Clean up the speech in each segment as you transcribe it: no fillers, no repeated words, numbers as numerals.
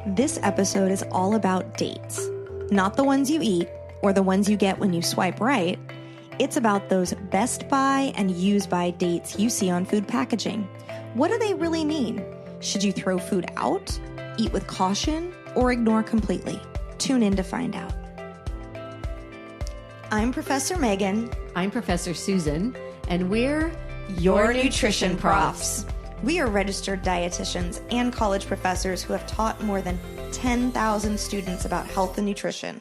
This episode is all about dates. Not the ones you eat or the ones you get when you swipe right. It's about those best by and use by dates you see on food packaging. What do they really mean? Should you throw food out, eat with caution, or ignore completely? Tune in to find out. I'm Professor Megan. I'm Professor Susan, and we're your nutrition profs. We are registered dietitians and college professors who have taught more than 10,000 students about health and nutrition.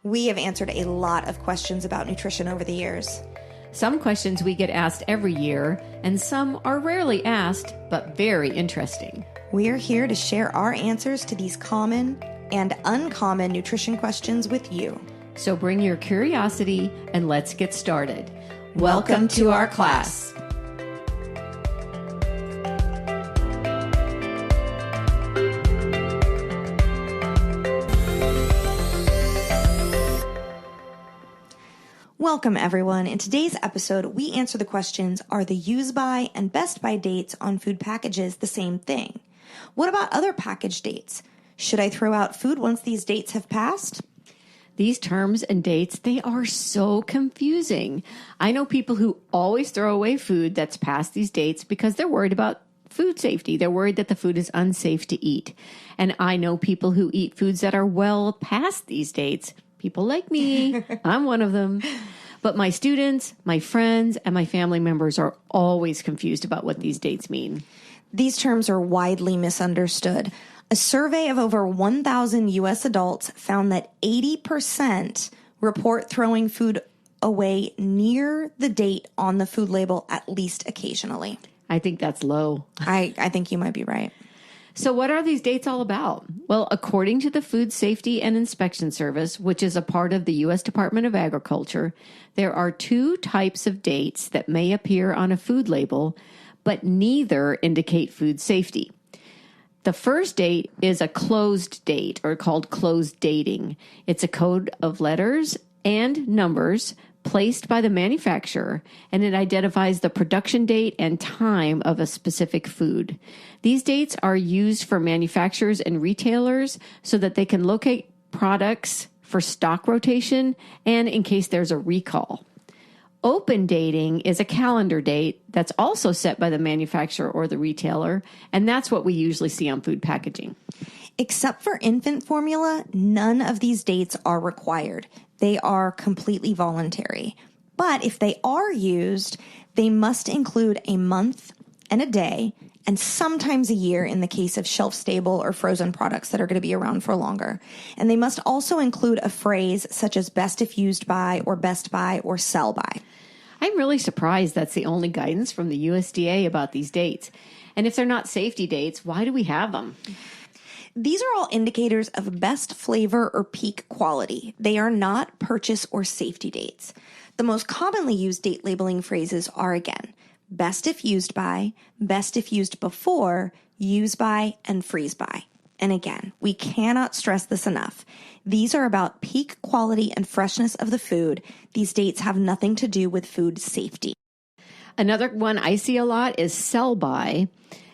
We have answered a lot of questions about nutrition over the years. Some questions we get asked every year, and some are rarely asked, but very interesting. We are here to share our answers to these common and uncommon nutrition questions with you. So bring your curiosity and let's get started. Welcome to our class. Welcome, everyone. In today's episode, we answer the questions, are the use by and best by dates on food packages the same thing? What about other package dates? Should I throw out food once these dates have passed? These terms and dates, they are so confusing. I know people who always throw away food that's past these dates because they're worried about food safety. They're worried that the food is unsafe to eat. And I know people who eat foods that are well past these dates. People like me, I'm one of them. But my students, my friends, and my family members are always confused about what these dates mean. These terms are widely misunderstood. A survey of over 1,000 U.S. adults found that 80% report throwing food away near the date on the food label at least occasionally. I think that's low. I think you might be right. So what are these dates all about? Well, according to the Food Safety and Inspection Service, which is a part of the U.S. Department of Agriculture, there are two types of dates that may appear on a food label, but neither indicate food safety. The first date is a closed date, or called closed dating. It's a code of letters and numbers placed by the manufacturer, and it identifies the production date and time of a specific food. These dates are used for manufacturers and retailers so that they can locate products for stock rotation and in case there's a recall. Open dating is a calendar date that's also set by the manufacturer or the retailer, and that's what we usually see on food packaging. Except for infant formula, none of these dates are required. They are completely voluntary. But if they are used, they must include a month and a day, and sometimes a year in the case of shelf-stable or frozen products that are going to be around for longer. And they must also include a phrase such as best if used by or sell by. I'm really surprised that's the only guidance from the USDA about these dates. And if they're not safety dates, why do we have them? These are all indicators of best flavor or peak quality. They are not purchase or safety dates. The most commonly used date labeling phrases are, again, best if used by, best if used before, use by, and freeze by. And again, we cannot stress this enough. These are about peak quality and freshness of the food. These dates have nothing to do with food safety. Another one I see a lot is sell by.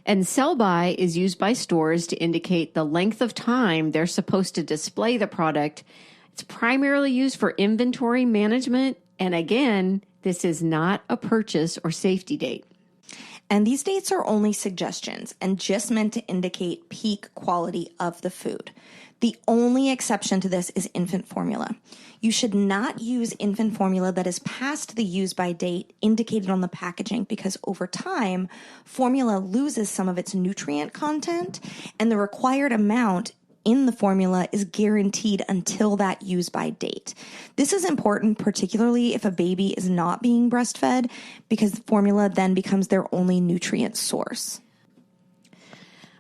And sell by is used by stores to indicate the length of time they're supposed to display the product. It's primarily used for inventory management. And again, this is not a purchase or safety date. And these dates are only suggestions and just meant to indicate peak quality of the food. The only exception to this is infant formula. You should not use infant formula that is past the use by date indicated on the packaging because over time, formula loses some of its nutrient content and the required amount in the formula is guaranteed until that use by date. This is important, particularly if a baby is not being breastfed, because the formula then becomes their only nutrient source.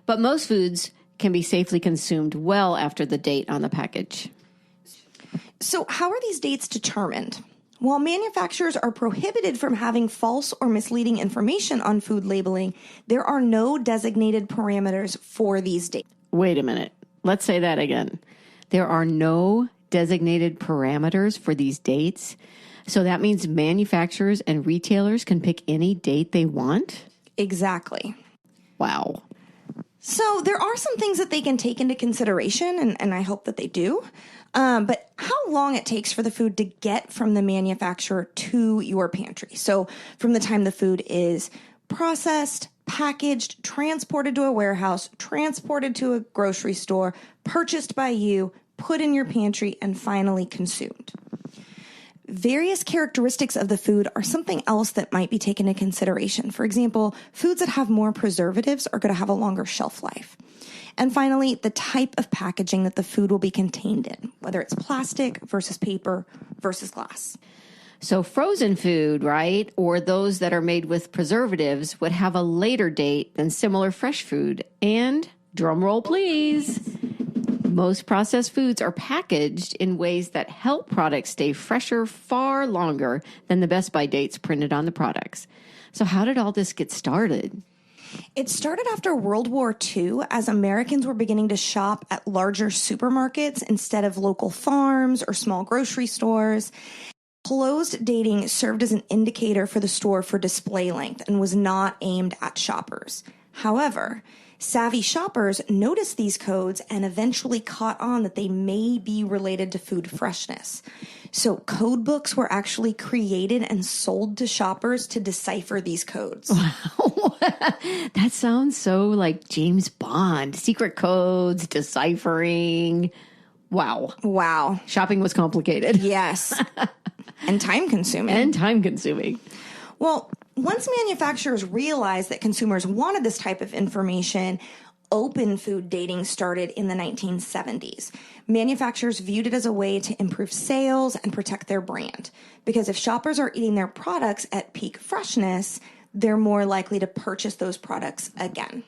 But most foods can be safely consumed well after the date on the package. So how are these dates determined? While manufacturers are prohibited from having false or misleading information on food labeling, there are no designated parameters for these dates. Wait a minute. Let's say that again. There are no designated parameters for these dates. So that means manufacturers and retailers can pick any date they want? Exactly. Wow. So there are some things that they can take into consideration, and I hope that they do. But how long it takes for the food to get from the manufacturer to your pantry. So from the time the food is processed, packaged, transported to a warehouse, transported to a grocery store, purchased by you, put in your pantry, and finally consumed. Various characteristics of the food are something else that might be taken into consideration. For example, foods that have more preservatives are going to have a longer shelf life. And finally, the type of packaging that the food will be contained in, whether it's plastic versus paper versus glass. So frozen food, right, or those that are made with preservatives would have a later date than similar fresh food. And, drum roll please, most processed foods are packaged in ways that help products stay fresher far longer than the best by dates printed on the products. So how did all this get started? It started after World War II as Americans were beginning to shop at larger supermarkets instead of local farms or small grocery stores. Closed dating served as an indicator for the store for display length and was not aimed at shoppers. However, savvy shoppers noticed these codes and eventually caught on that they may be related to food freshness. So code books were actually created and sold to shoppers to decipher these codes. Wow. That sounds so like James Bond. Secret codes, deciphering. Wow. Wow. Shopping was complicated. Yes. And time consuming. And time consuming. Well, once manufacturers realized that consumers wanted this type of information, open food dating started in the 1970s. Manufacturers viewed it as a way to improve sales and protect their brand. Because if shoppers are eating their products at peak freshness, they're more likely to purchase those products again.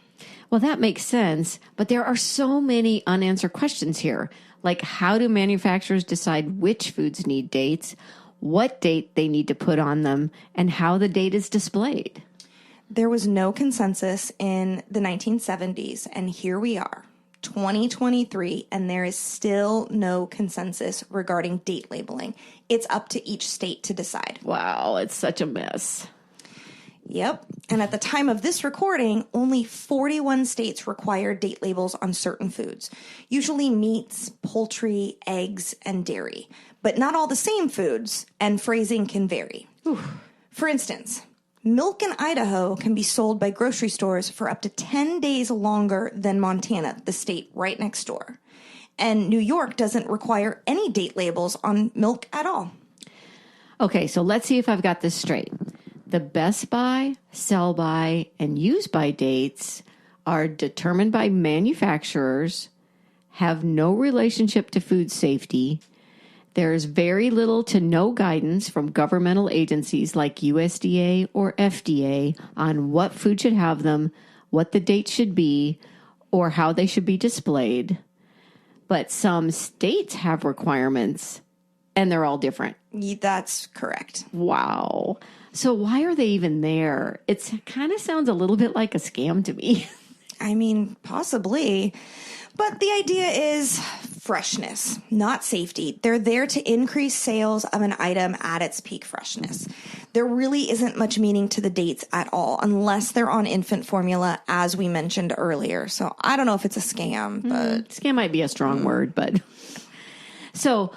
Well, that makes sense, but there are so many unanswered questions here. Like, how do manufacturers decide which foods need dates, what date they need to put on them, and how the date is displayed? There was no consensus in the 1970s, and here we are, 2023, and there is still no consensus regarding date labeling. It's up to each state to decide. Wow, it's such a mess. Yep. And at the time of this recording, only 41 states require date labels on certain foods, usually meats, poultry, eggs, and dairy. But not all the same foods, and phrasing can vary. For instance, milk in Idaho can be sold by grocery stores for up to 10 days longer than Montana, the state right next door. And New York doesn't require any date labels on milk at all. Okay, so let's see if I've got this straight. The best by, sell by, and use by dates are determined by manufacturers, have no relationship to food safety. There's very little to no guidance from governmental agencies like USDA or FDA on what food should have them, what the date should be, or how they should be displayed. But some states have requirements, and they're all different. That's correct. Wow. So why are they even there? It kind of sounds a little bit like a scam to me. I mean, possibly. But the idea is freshness, not safety. They're there to increase sales of an item at its peak freshness. There really isn't much meaning to the dates at all, unless they're on infant formula, as we mentioned earlier. So I don't know if it's a scam, but... Scam might be a strong word, but... So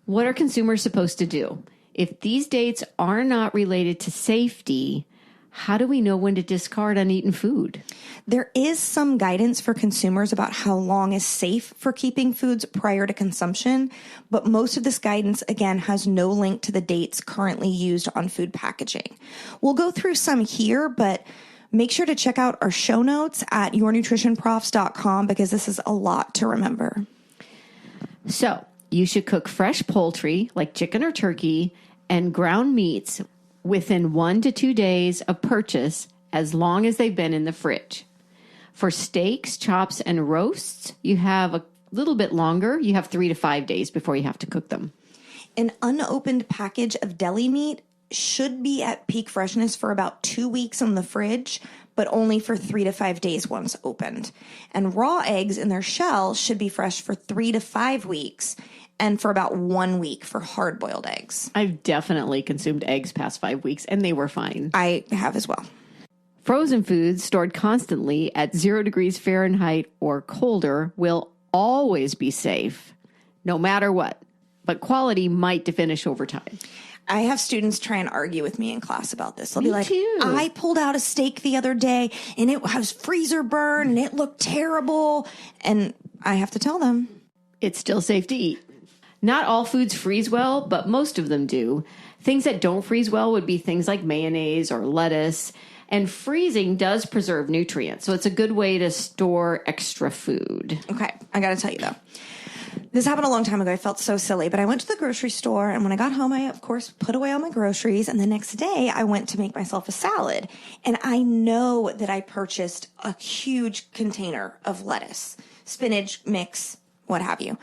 what are consumers supposed to do? If these dates are not related to safety, how do we know when to discard uneaten food? There is some guidance for consumers about how long is safe for keeping foods prior to consumption, but most of this guidance, again, has no link to the dates currently used on food packaging. We'll go through some here, but make sure to check out our show notes at yournutritionprofs.com because this is a lot to remember. So you should cook fresh poultry, like chicken or turkey, and ground meats within 1 to 2 days of purchase, as long as they've been in the fridge. For steaks, chops, and roasts, you have a little bit longer. You have 3 to 5 days before you have to cook them. An unopened package of deli meat should be at peak freshness for about 2 weeks in the fridge, but only for 3 to 5 days once opened. And raw eggs in their shell should be fresh for 3 to 5 weeks, and for about 1 week for hard-boiled eggs. I've definitely consumed eggs past 5 weeks, and they were fine. I have as well. Frozen foods stored constantly at 0 degrees Fahrenheit or colder will always be safe, no matter what. But quality might diminish over time. I have students try and argue with me in class about this. They'll be like, too. I pulled out a steak the other day and it was freezer burn and it looked terrible. And I have to tell them, it's still safe to eat. Not all foods freeze well, but most of them do. Things that don't freeze well would be things like mayonnaise or lettuce. And freezing does preserve nutrients. So it's a good way to store extra food. Okay, I got to tell you though. This happened a long time ago. I felt so silly, but I went to the grocery store, and when I got home, I, of course, put away all my groceries, and the next day, I went to make myself a salad, and I know that I purchased a huge container of lettuce, spinach, mix, what have you.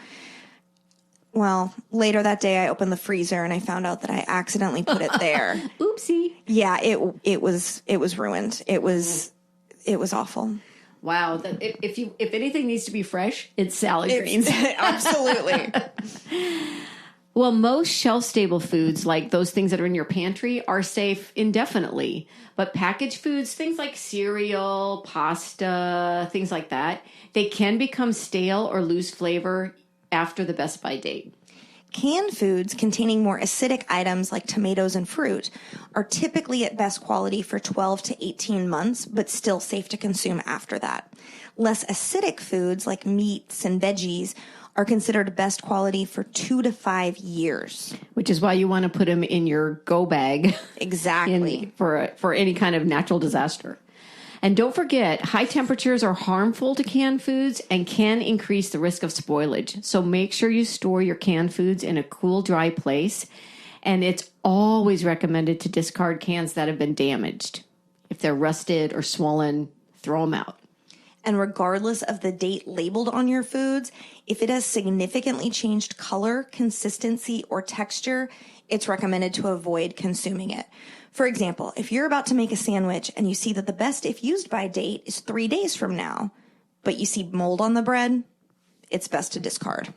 Well, later that day, I opened the freezer, and I found out that I accidentally put it there. Oopsie. Yeah, it was ruined. It was awful. Wow. If anything needs to be fresh, it's salad greens. Absolutely. Well, most shelf-stable foods, like those things that are in your pantry, are safe indefinitely. But packaged foods, things like cereal, pasta, things like that, they can become stale or lose flavor after the best by date. Canned foods containing more acidic items like tomatoes and fruit are typically at best quality for 12 to 18 months, but still safe to consume after that. Less acidic foods like meats and veggies are considered best quality for 2 to 5 years. Which is why you want to put them in your go bag. Exactly. For any kind of natural disaster. And don't forget, high temperatures are harmful to canned foods and can increase the risk of spoilage. So make sure you store your canned foods in a cool, dry place. And it's always recommended to discard cans that have been damaged. If they're rusted or swollen, throw them out. And regardless of the date labeled on your foods, if it has significantly changed color, consistency, or texture, it's recommended to avoid consuming it. For example, if you're about to make a sandwich and you see that the best if used by date is 3 days from now, but you see mold on the bread, it's best to discard.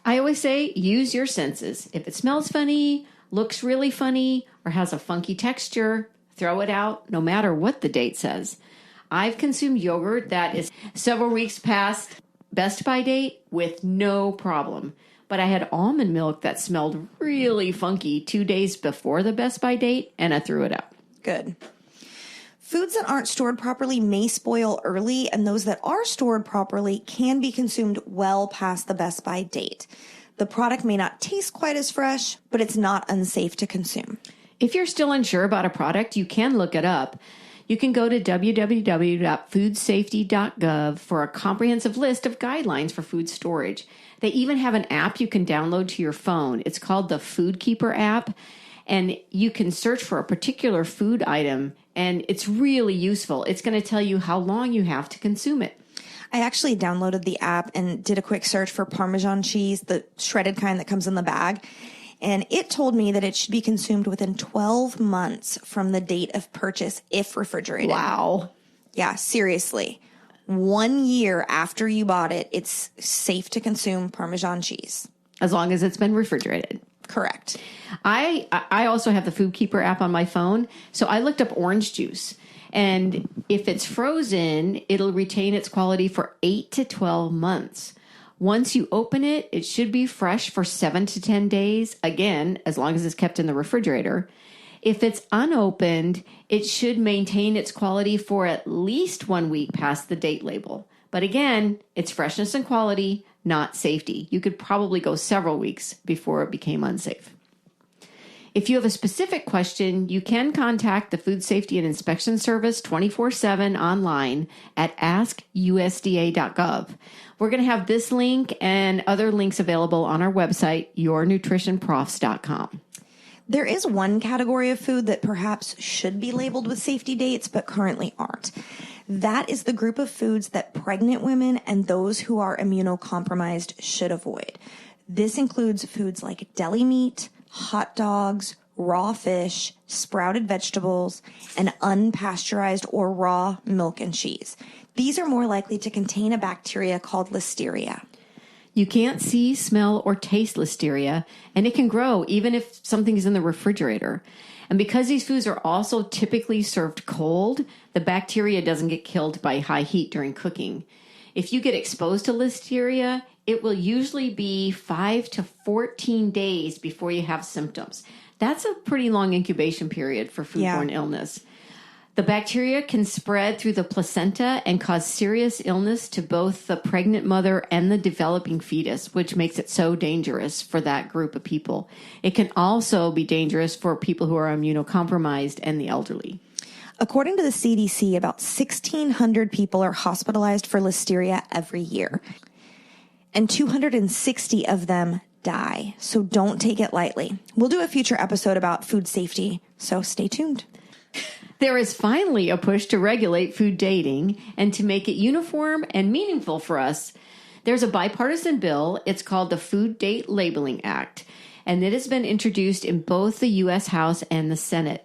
I always say use your senses. If it smells funny, looks really funny, or has a funky texture, throw it out no matter what the date says. I've consumed yogurt that is several weeks past best by date with no problem. But I had almond milk that smelled really funky 2 days before the best by date, and I threw it out. Good. Foods that aren't stored properly may spoil early, and those that are stored properly can be consumed well past the best by date. The product may not taste quite as fresh, but it's not unsafe to consume. If you're still unsure about a product, you can look it up. You can go to www.foodsafety.gov for a comprehensive list of guidelines for food storage. They even have an app you can download to your phone. It's called the Food Keeper app, and you can search for a particular food item, and it's really useful. It's going to tell you how long you have to consume it. I actually downloaded the app and did a quick search for Parmesan cheese, the shredded kind that comes in the bag. And it told me that it should be consumed within 12 months from the date of purchase if refrigerated. Wow. Yeah, seriously. 1 year after you bought it, it's safe to consume Parmesan cheese. As long as it's been refrigerated. Correct. I also have the Food Keeper app on my phone. So I looked up orange juice. And if it's frozen, it'll retain its quality for 8 to 12 months. Once you open it, it should be fresh for 7 to 10 days. Again, as long as it's kept in the refrigerator. If it's unopened, it should maintain its quality for at least 1 week past the date label. But again, it's freshness and quality, not safety. You could probably go several weeks before it became unsafe. If you have a specific question, you can contact the Food Safety and Inspection Service 24/7 online at askusda.gov. We're going to have this link and other links available on our website, yournutritionprofs.com. There is one category of food that perhaps should be labeled with safety dates, but currently aren't. That is the group of foods that pregnant women and those who are immunocompromised should avoid. This includes foods like deli meat, hot dogs, raw fish, sprouted vegetables, and unpasteurized or raw milk and cheese. These are more likely to contain a bacteria called Listeria. You can't see, smell, or taste Listeria, and it can grow even if something's in the refrigerator. And because these foods are also typically served cold, the bacteria doesn't get killed by high heat during cooking. If you get exposed to Listeria, it will usually be 5 to 14 days before you have symptoms. That's a pretty long incubation period for foodborne illness. The bacteria can spread through the placenta and cause serious illness to both the pregnant mother and the developing fetus, which makes it so dangerous for that group of people. It can also be dangerous for people who are immunocompromised and the elderly. According to the CDC, about 1,600 people are hospitalized for Listeria every year, and 260 of them die. So don't take it lightly. We'll do a future episode about food safety, so stay tuned. There is finally a push to regulate food dating and to make it uniform and meaningful for us. There's a bipartisan bill. It's called the Food Date Labeling Act, and it has been introduced in both the U.S. House and the Senate.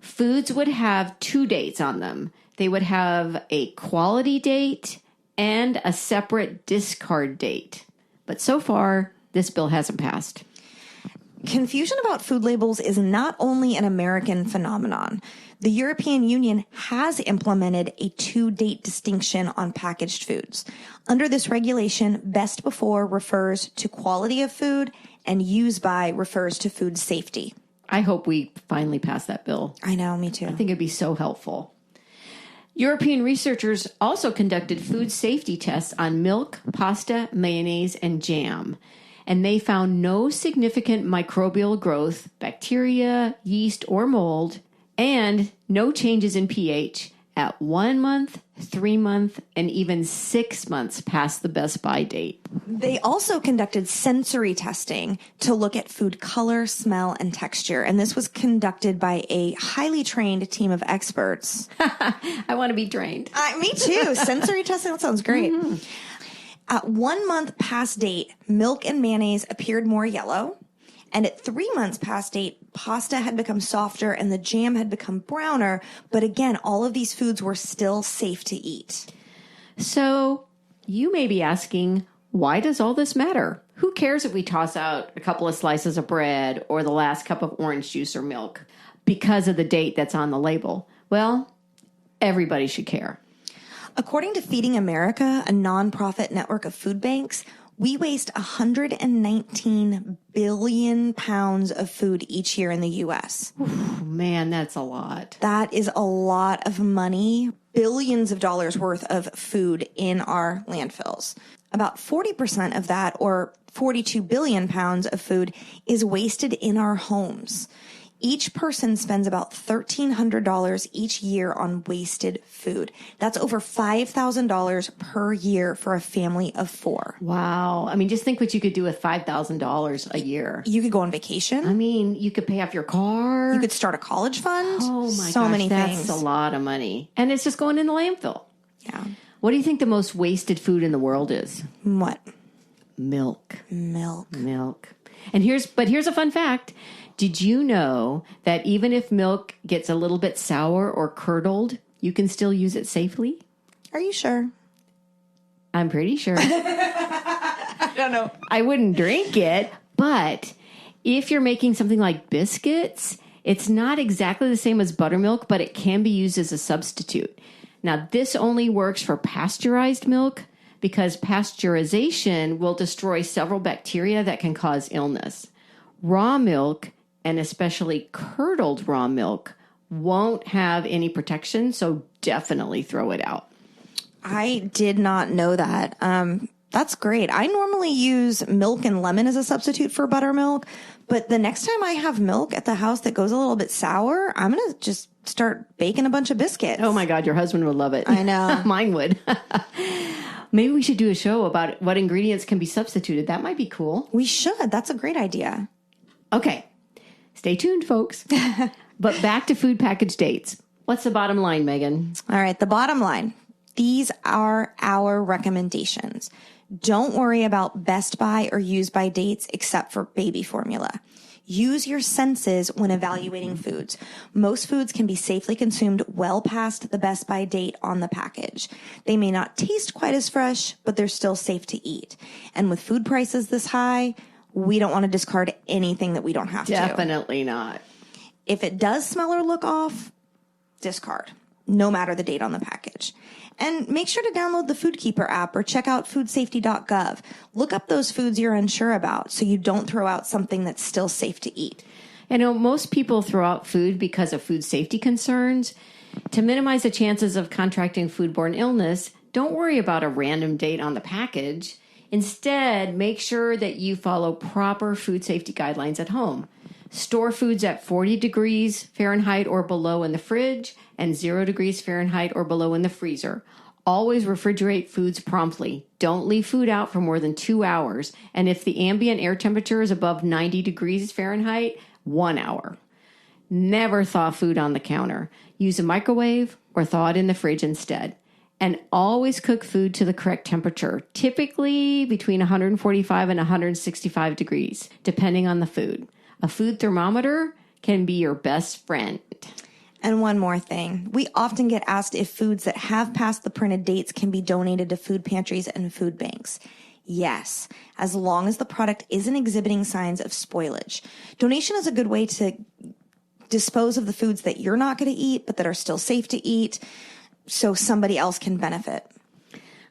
Foods would have 2 dates on them. They would have a quality date and a separate discard date. But so far, this bill hasn't passed. Confusion about food labels is not only an American phenomenon. The European Union has implemented a 2-date distinction on packaged foods. Under this regulation, best before refers to quality of food and use by refers to food safety. I hope we finally pass that bill. I know, me too. I think it'd be so helpful. European researchers also conducted food safety tests on milk, pasta, mayonnaise, and jam. And they found no significant microbial growth, bacteria, yeast, or mold, and no changes in pH at 1 month, 3 months, and even 6 months past the best by date. They also conducted sensory testing to look at food color, smell, and texture. And this was conducted by a highly trained team of experts. I want to be trained. Me too. Sensory testing, that sounds great. Mm-hmm. At 1 month past date, milk and mayonnaise appeared more yellow. And at 3 months past date, pasta had become softer and the jam had become browner. But again, all of these foods were still safe to eat. So you may be asking, why does all this matter? Who cares if we toss out a couple of slices of bread or the last cup of orange juice or milk because of the date that's on the label? Well, everybody should care. According to Feeding America, a nonprofit network of food banks, we waste 119 billion pounds of food each year in the U.S. Ooh, man, that's a lot. That is a lot of money, billions of dollars worth of food in our landfills. About 40% of that, or 42 billion pounds of food, is wasted in our homes. Each person spends about $1,300 each year on wasted food. That's over $5,000 per year for a family of 4. Wow. I mean, just think what you could do with $5,000 a year. You could go on vacation. I mean, you could pay off your car. You could start a college fund. Oh my gosh, so many things. That's a lot of money. And it's just going in the landfill. Yeah. What do you think the most wasted food in the world is? What? Milk. Milk. And here's a fun fact. Did you know that even if milk gets a little bit sour or curdled, you can still use it safely? Are you sure? I'm pretty sure. I don't know. I wouldn't drink it, but if you're making something like biscuits, it's not exactly the same as buttermilk, but it can be used as a substitute. Now, this only works for pasteurized milk because pasteurization will destroy several bacteria that can cause illness. Raw milk, and especially curdled raw milk, won't have any protection, so definitely throw it out. I did not know that. That's great. I normally use milk and lemon as a substitute for buttermilk, but the next time I have milk at the house that goes a little bit sour, I'm going to just start baking a bunch of biscuits. Oh my God, your husband would love it. I know. Mine would. Maybe we should do a show about what ingredients can be substituted. That might be cool. We should. That's a great idea. Okay. Stay tuned, folks. But back to food package dates. What's the bottom line, Megan? All right. The bottom line. These are our recommendations. Don't worry about best by or use by dates except for baby formula. Use your senses when evaluating foods. Most foods can be safely consumed well past the best by date on the package. They may not taste quite as fresh, but they're still safe to eat. And with food prices this high, we don't want to discard anything that we don't have to. Definitely not. If it does smell or look off, discard, no matter the date on the package. And make sure to download the FoodKeeper app or check out foodsafety.gov. Look up those foods you're unsure about so you don't throw out something that's still safe to eat. I know most people throw out food because of food safety concerns. To minimize the chances of contracting foodborne illness, don't worry about a random date on the package. Instead, make sure that you follow proper food safety guidelines at home. Store foods at 40 degrees Fahrenheit or below in the fridge and 0 degrees Fahrenheit or below in the freezer. Always refrigerate foods promptly. Don't leave food out for more than 2 hours. And if the ambient air temperature is above 90 degrees Fahrenheit, 1 hour. Never thaw food on the counter. Use a microwave or thaw it in the fridge instead. And always cook food to the correct temperature, typically between 145 and 165 degrees, depending on the food. A food thermometer can be your best friend. And one more thing. We often get asked if foods that have passed the printed dates can be donated to food pantries and food banks. Yes, as long as the product isn't exhibiting signs of spoilage. Donation is a good way to dispose of the foods that you're not going to eat, but that are still safe to eat, so somebody else can benefit.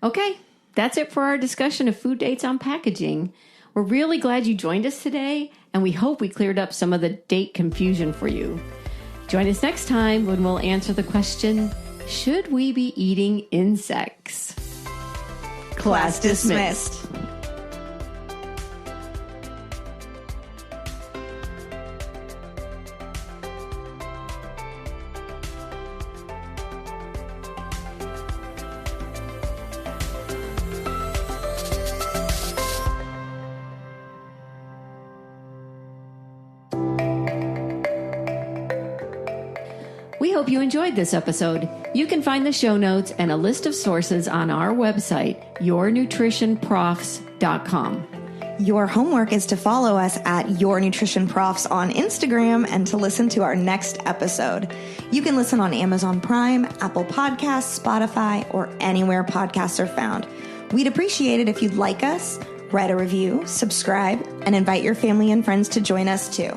Okay, that's it for our discussion of food dates on packaging. We're really glad you joined us today, and we hope we cleared up some of the date confusion for you. Join us next time when we'll answer the question, should we be eating insects? Class dismissed. We hope you enjoyed this episode. You can find the show notes and a list of sources on our website, yournutritionprofs.com. Your homework is to follow us at Your Nutrition Profs on Instagram and to listen to our next episode. You can listen on Amazon Prime, Apple Podcasts, Spotify, or anywhere podcasts are found. We'd appreciate it if you'd like us, write a review, subscribe, and invite your family and friends to join us too.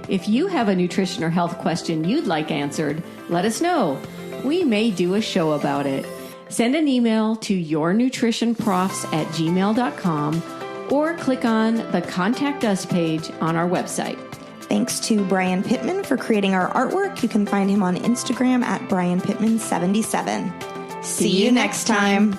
If you have a nutrition or health question you'd like answered, let us know. We may do a show about it. Send an email to yournutritionprofs@gmail.com or click on the Contact Us page on our website. Thanks to Brian Pittman for creating our artwork. You can find him on Instagram at BrianPittman77. See you next time.